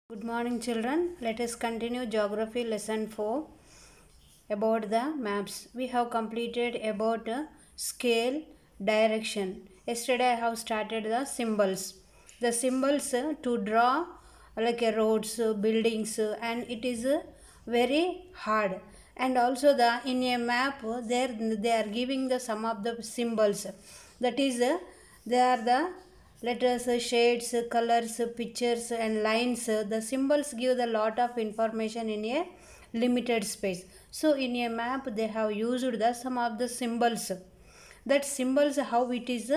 Good morning, children. Let us continue Geography Lesson 4 about the maps. We have completed about scale, direction. Yesterday I have started the symbols. The symbols to draw like a roads, buildings, and it is very hard. And also the in a map there they are giving the some of the symbols. That is they are the letters, shades, colors, pictures, and lines. The symbols give a lot of information in a limited space. So in a map they have used the some of the symbols. That symbols how it is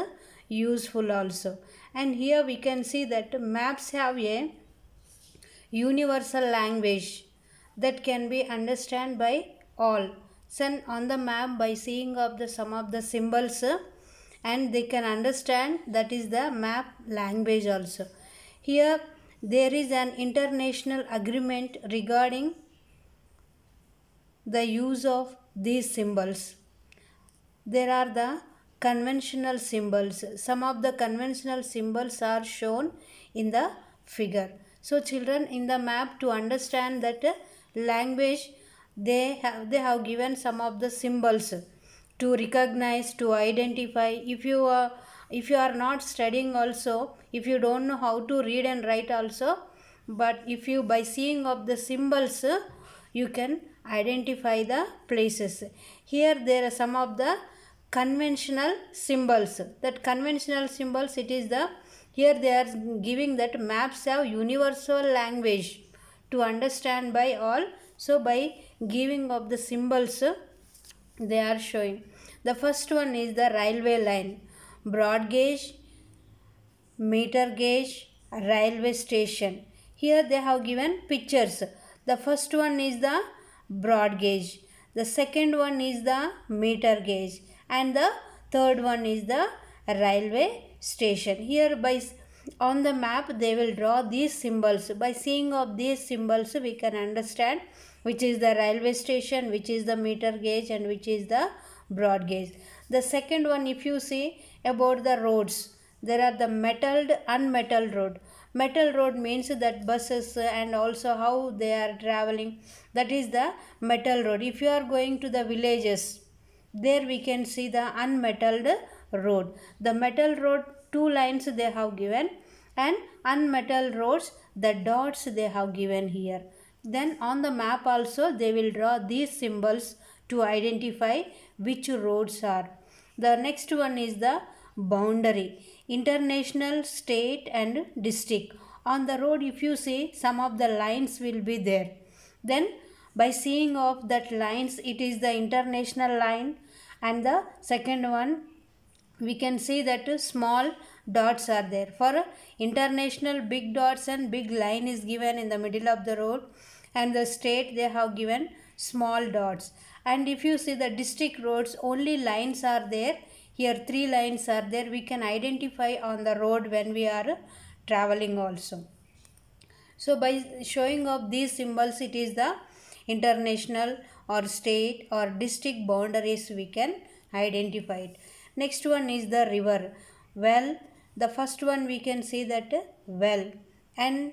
useful also. And here we can see that maps have a universal language that can be understood by all. Send on the map by seeing of the some of the symbols and they can understand that is the map language also. Here there is an international agreement regarding the use of these symbols. There are the conventional symbols. Some of the conventional symbols are shown in the figure. So children, in the map, to understand that language, they have given some of the symbols to recognize, to identify. If you are not studying also, if you don't know how to read and write also, but if you by seeing of the symbols you can identify the places. Here there are some of the conventional symbols. That conventional symbols, it is the here they are giving that maps have universal language to understand by all. So by giving of the symbols they are showing. The first one is the railway line, broad gauge, meter gauge, railway station. Here they have given pictures. The first one is the broad gauge, the second one is the meter gauge, and the third one is the railway station. Here by on the map they will draw these symbols. By seeing of these symbols we can understand which is the railway station, which is the meter gauge, and which is the broad gauge. The second one, if you see about the roads, there are the metalled, unmetalled road. Metal road means that buses and also how they are traveling, that is the metal road. If you are going to the villages, there we can see the unmetalled road. The metal road, two lines they have given, and unmetalled roads, the dots they have given here. Then on the map also they will draw these symbols to identify which roads are. The next one is the boundary, international, state, and district. On the road if you see some of the lines will be there. Then by seeing of that lines, it is the international line, and the second one we can see that small dots are there. For international, big dots and big line is given in the middle of the road, and the state they have given small dots. And if you see the district roads, only lines are there. Here three lines are there. We can identify on the road when we are traveling also. So by showing of these symbols, it is the international or state or district boundaries we can identify it. Next one is the river. Well, the first one we can see that well, and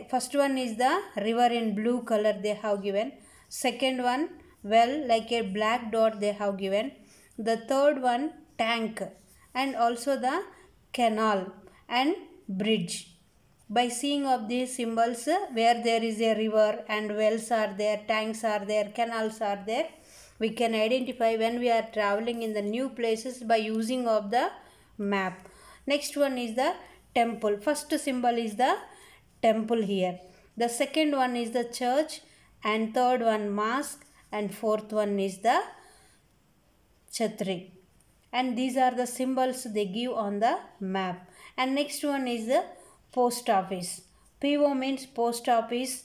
first one is the river in blue color they have given. Second one well like a black dot they have given. The third one tank, and also the canal and bridge. By seeing of these symbols, where there is a river and wells are there, tanks are there, canals are there, we can identify when we are traveling in the new places by using of the map. Next one is the temple. First symbol is the temple here. The second one is the church, and third one mosque, and fourth one is the chhatri. And these are the symbols they give on the map. And next one is the post office. PO means post office,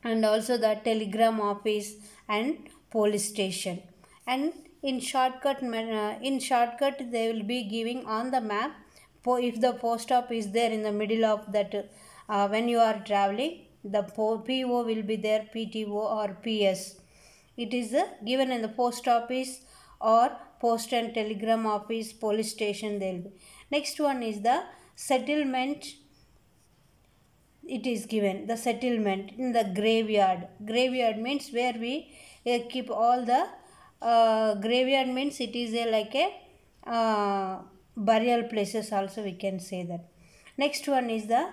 and also the telegram office and police station. And in shortcut they will be giving on the map. If the post office is there in the middle of that, when you are traveling, the PO will be there, PTO or PS. It is given in the post office or post and telegram office, police station they will be. Next one is the settlement it is given the settlement in the graveyard. Graveyard means where we keep all the graveyard means it is a like a burial places also we can say that. Next one is the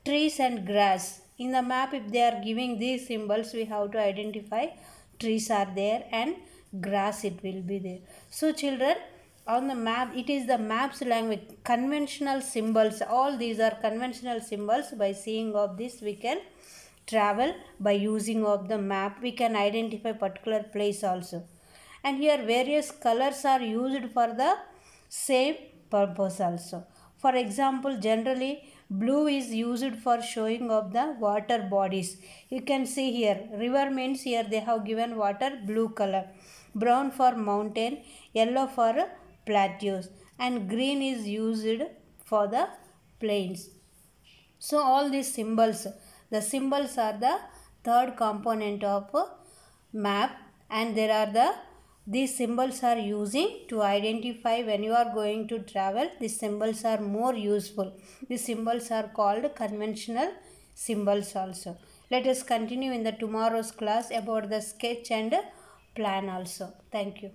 trees and grass. In the map if they are giving these symbols we have to identify trees are there and grass it will be there. So children, on the map it is the map's language, conventional symbols, all these are conventional symbols. By seeing of this we can travel. By using of the map we can identify particular place also. And here various colors are used for the same purpose also. For example, generally blue is used for showing of the water bodies. You can see here river means here they have given water blue color, brown for mountain, yellow for plateaus, and green is used for the plains. So all these symbols, the symbols are the third component of map, and there are the these symbols are using to identify when you are going to travel. These symbols are more useful. These symbols are called conventional symbols also. Let us continue in the tomorrow's class about the sketch and plan also. Thank you.